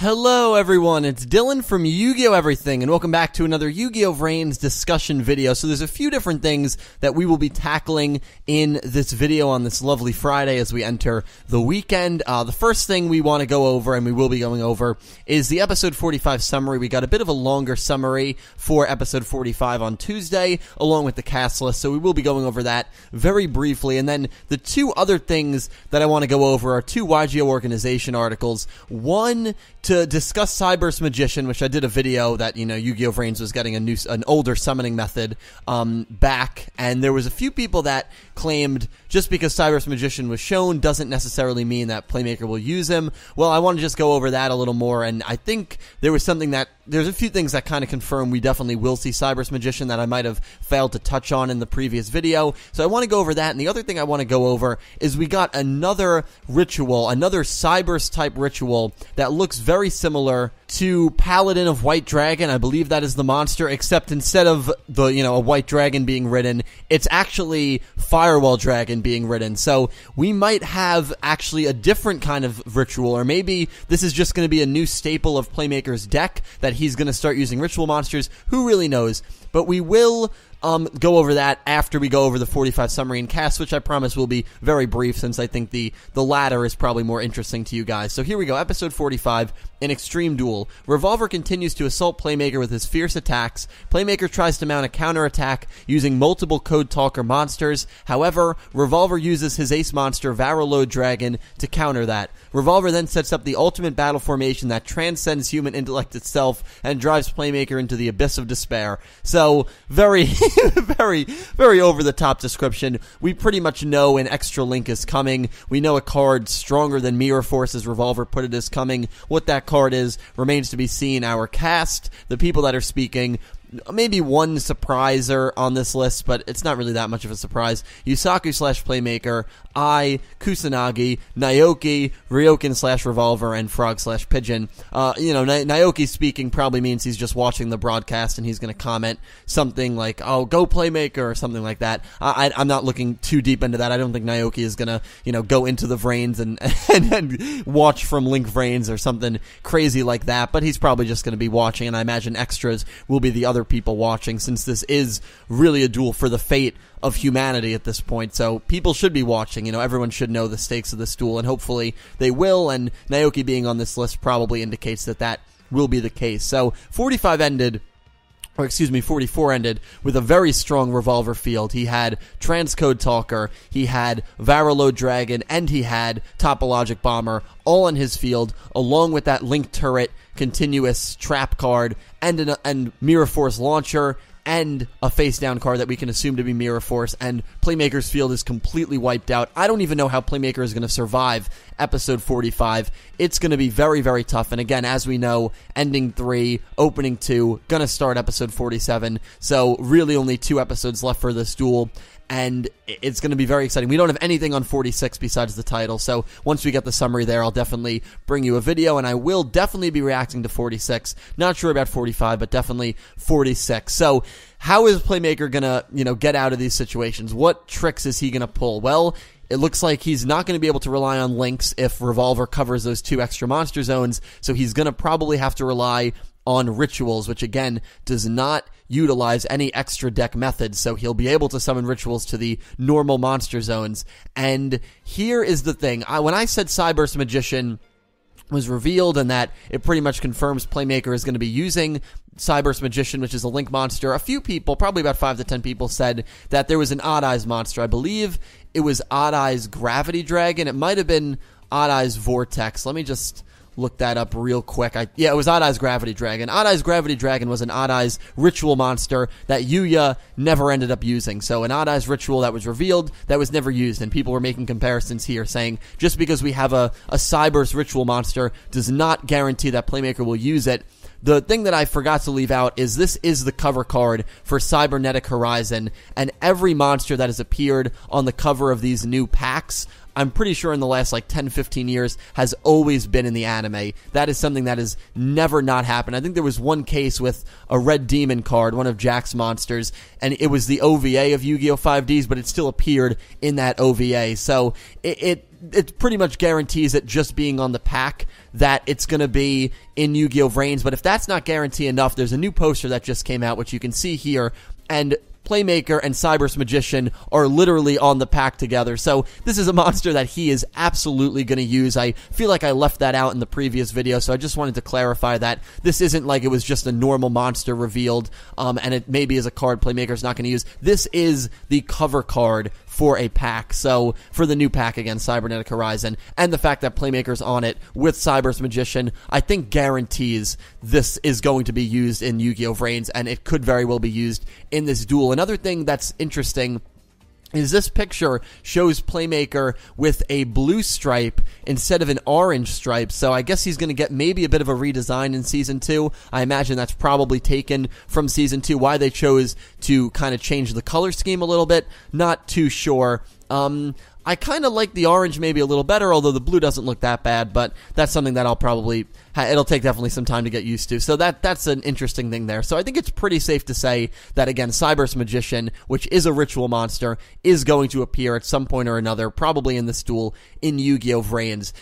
Hello everyone, it's Dylan from Yugioh Everything, and welcome back to another Yu-Gi-Oh! VRains discussion video. So there's a few different things that we will be tackling in this video on this lovely Friday as we enter the weekend. The first thing we want to go over, and we will be going over, is the episode 45 summary. We got a bit of a longer summary for episode 45 on Tuesday, along with the cast list, so we will be going over that very briefly. And then the two other things that I want to go over are two Yugioh organization articles. One, to discuss Cyberse Magician, which I did a video that, Yu-Gi-Oh! VRains was getting an older summoning method back, and there was a few people that claimed just because Cyberse Magician was shown doesn't necessarily mean that Playmaker will use him. Well, I want to just go over that a little more, and I think there's a few things that kind of confirm we definitely will see Cyberse Magician that I might have failed to touch on in the previous video. So I want to go over that, and the other thing I want to go over is we got another ritual, another Cyberse type ritual that looks very similar to Paladin of White Dragon. I believe that is the monster, except instead of a white dragon being ridden, it's actually Firewall Dragon being ridden. So we might have actually a different kind of ritual, or maybe this is just going to be a new staple of Playmaker's deck that he's going to start using ritual monsters. Who really knows? But we will go over that after we go over the 45 summary and cast, which I promise will be very brief, since I think the latter is probably more interesting to you guys. So here we go, episode 45, an extreme duel. Revolver continues to assault Playmaker with his fierce attacks. Playmaker tries to mount a counterattack using multiple Code Talker monsters. However, Revolver uses his ace monster, Varalode Dragon, to counter that. Revolver then sets up the ultimate battle formation that transcends human intellect itself and drives Playmaker into the abyss of despair. So, very, very over-the-top description. We pretty much know an extra link is coming. We know a card stronger than Mirror Force, as Revolver put it, is coming. What that card is remains to be seen. Our cast, the people that are speaking, maybe one surpriser on this list, but it's not really that much of a surprise. Yusaku/Playmaker, Kusanagi, Naoki, Ryoken/Revolver, and Frog/Pigeon. Naoki speaking probably means he's just watching the broadcast and he's going to comment something like, "Oh, go Playmaker," or something like that. I'm not looking too deep into that. I don't think Naoki is going to, go into the VRains and watch from Link VRains or something crazy like that, but he's probably just going to be watching, and I imagine extras will be the other people watching, since this is really a duel for the fate of humanity at this point. So people should be watching. Everyone should know the stakes of this duel, and hopefully they will, and Naoki being on this list probably indicates that will be the case. So 45 ended, or excuse me, 44 ended with a very strong Revolver field. He had Transcode Talker, he had Varalode Dragon, and he had Topologic Bomber all on his field, along with that Link Turret, continuous trap card, and Mirror Force Launcher, and a face-down card that we can assume to be Mirror Force, and Playmaker's field is completely wiped out. I don't even know how Playmaker is going to survive episode 45. It's going to be very, very tough, and again, as we know, ending 3, opening 2, going to start episode 47, so really only 2 episodes left for this duel, and it's going to be very exciting. We don't have anything on 46 besides the title, so once we get the summary there, I'll definitely bring you a video, and I will definitely be reacting to 46. Not sure about 45, but definitely 46. So how is Playmaker going to, get out of these situations? What tricks is he going to pull? Well, it looks like he's not going to be able to rely on links if Revolver covers those 2 extra monster zones, so he's going to probably have to rely on rituals, which again does not utilize any extra deck methods, so he'll be able to summon rituals to the normal monster zones. And here is the thing, when I said Cyberse Magician was revealed and that it pretty much confirms Playmaker is going to be using Cyberse Magician, which is a Link monster, a few people, probably about 5 to 10 people, said that there was an Odd Eyes monster. I believe it was Odd Eyes Gravity Dragon. It might have been Odd Eyes Vortex. Let me just look that up real quick. It was Odd Eyes Gravity Dragon. Odd Eyes Gravity Dragon was an Odd Eyes ritual monster that Yugioh never ended up using. So an Odd Eyes ritual that was revealed that was never used, and people were making comparisons here saying just because we have a Cyberse ritual monster does not guarantee that Playmaker will use it. The thing that I forgot to leave out is this is the cover card for Cybernetic Horizon, and every monster that has appeared on the cover of these new packs I'm pretty sure in the last like 10, 15 years has always been in the anime. That is something that has never not happened. I think there was one case with a Red Demon card, one of Jack's monsters, and it was the OVA of Yu-Gi-Oh! 5Ds, but it still appeared in that OVA. So it pretty much guarantees it just being on the pack that it's going to be in Yu-Gi-Oh! VRains. But if that's not guarantee enough, there's a new poster that just came out, which you can see here, and Playmaker and Cyberse Magician are literally on the pack together. So this is a monster that he is absolutely going to use. I feel like I left that out in the previous video, so I just wanted to clarify that this isn't like it was just a normal monster revealed, and it maybe is a card Playmaker's not going to use. This is the cover card for a pack, so for the new pack again, Cybernetic Horizon, and the fact that Playmaker's on it with Cyberse Magician, I think guarantees this is going to be used in Yu-Gi-Oh! VRains, and it could very well be used in this duel. Another thing that's interesting is this picture shows Playmaker with a blue stripe instead of an orange stripe, so I guess he's going to get maybe a bit of a redesign in Season 2. I imagine that's probably taken from Season 2. Why they chose to kind of change the color scheme a little bit, not too sure. I kind of like the orange maybe a little better, although the blue doesn't look that bad, but that's something that I'll probably, it'll take definitely some time to get used to. So that's an interesting thing there. So I think it's pretty safe to say that, again, Cyberse Magician, which is a ritual monster, is going to appear at some point or another, probably in this duel in Yu-Gi-Oh! VRains.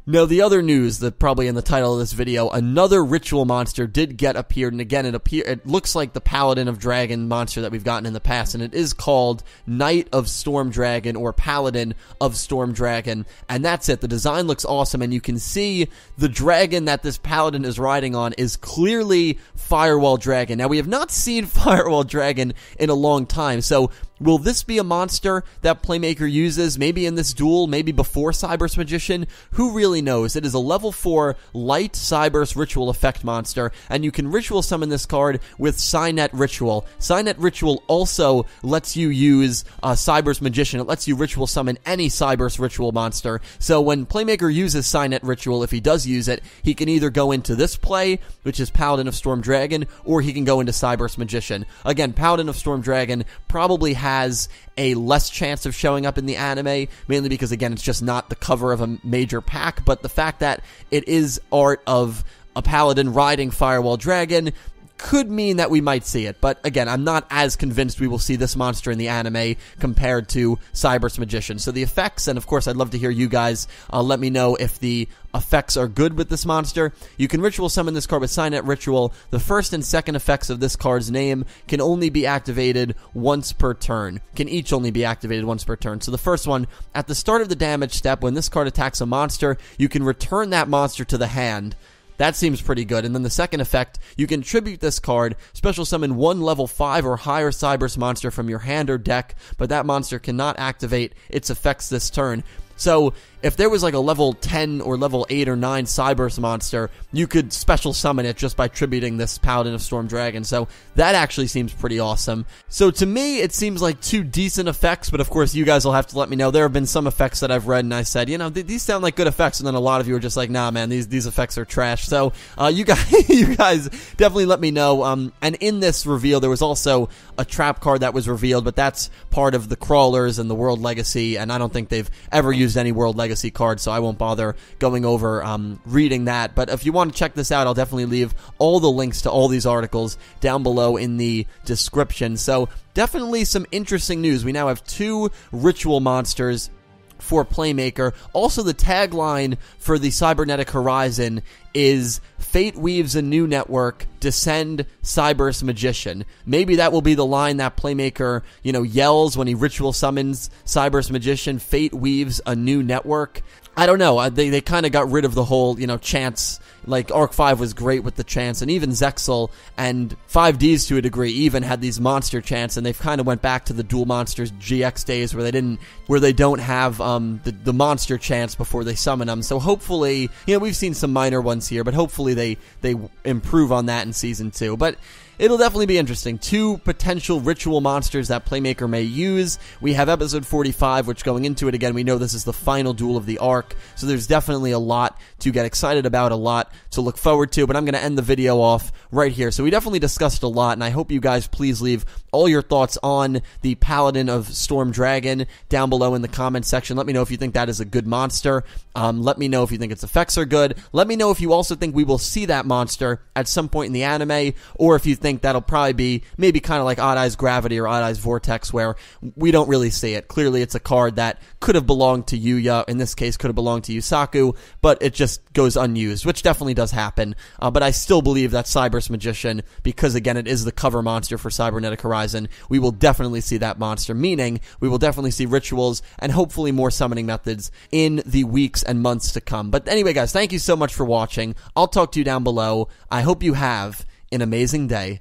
Now, the other news that probably in the title of this video, another ritual monster did get appeared, and again, it looks like the Paladin of Dragon monster that we've gotten in the past, and it is called Knight of Storm Dragon, or Paladin of Storm Dragon, and that's it. The design looks awesome, and you can see the dragon that this Paladin is riding on is clearly Firewall Dragon. Now, we have not seen Firewall Dragon in a long time, so will this be a monster that Playmaker uses, maybe in this duel, maybe before Cyberse Magician? Who really knows? It is a level 4 light Cyberse Ritual effect monster, and you can ritual summon this card with Cynet Ritual. Cynet Ritual also lets you use Cyberse Magician. It lets you ritual summon any Cyberse Ritual monster. So when Playmaker uses Cynet Ritual, if he does use it, he can either go into this play, which is Paladin of Storm Dragon, or he can go into Cyberse Magician. Again, Paladin of Storm Dragon probably has a less chance of showing up in the anime, mainly because, again, it's just not the cover of a major pack, but the fact that it is art of a Paladin riding Firewall Dragon could mean that we might see it. But again, I'm not as convinced we will see this monster in the anime compared to Cyberse Magician. So the effects, and of course I'd love to hear you guys let me know if the effects are good with this monster. You can ritual summon this card with Cynet Ritual. The first and second effects of this card's name can only be activated once per turn. Can each only be activated once per turn. So the first one, at the start of the damage step, when this card attacks a monster, you can return that monster to the hand. That seems pretty good. And then the second effect, you can tribute this card, special summon one level 5 or higher Cyberse monster from your hand or deck, but that monster cannot activate its effects this turn. So if there was like a level 10 or level 8 or 9 Cyberse monster, you could special summon it just by tributing this Paladin of Storm Dragon. So that actually seems pretty awesome. So to me, it seems like two decent effects, but of course you guys will have to let me know. There have been some effects that I've read and I said, you know, these sound like good effects, and then a lot of you are just like, nah man, these effects are trash. So you guys definitely let me know. And in this reveal, there was also a trap card that was revealed, but that's part of the Crawlers and the World Legacy, and I don't think they've ever used any World Legacy cards, so I won't bother going over reading that. But if you want to check this out, I'll definitely leave all the links to all these articles down below in the description. So definitely some interesting news. We now have 2 ritual monsters for Playmaker. Also, the tagline for the Cybernetic Horizon is Fate weaves a new network, descend Cyberse Magician. Maybe that will be the line that Playmaker, you know, yells when he ritual summons Cyberse Magician. Fate weaves a new network. I don't know. They kind of got rid of the whole, you know, chance. Like, Arc 5 was great with the chance, and even Zexal and 5Ds to a degree even had these monster chants, and they've kind of went back to the Duel Monsters GX days where they don't have the monster chants before they summon them. So hopefully, you know, we've seen some minor ones here, but hopefully they improve on that in Season 2. But it'll definitely be interesting. 2 potential ritual monsters that Playmaker may use. We have episode 45, which going into it again, we know this is the final duel of the arc, so there's definitely a lot to get excited about, a lot to look forward to, but I'm going to end the video off right here. So we definitely discussed a lot, and I hope you guys please leave all your thoughts on the Paladin of Storm Dragon down below in the comment section. Let me know if you think that is a good monster. Let me know if you think its effects are good. Let me know if you also think we will see that monster at some point in the anime, or if you think that'll probably be maybe kind of like Odd Eyes Gravity or Odd Eyes Vortex, where we don't really see it. Clearly, it's a card that could have belonged to Yugioh. In this case, could have belonged to Yusaku, but it just goes unused, which definitely does happen. But I still believe that Cyberse Magician, because again, it is the cover monster for Cybernetic Horizon, we will definitely see that monster, meaning we will definitely see rituals and hopefully more summoning methods in the weeks and months to come. But anyway, guys, thank you so much for watching. I'll talk to you down below. I hope you have an amazing day.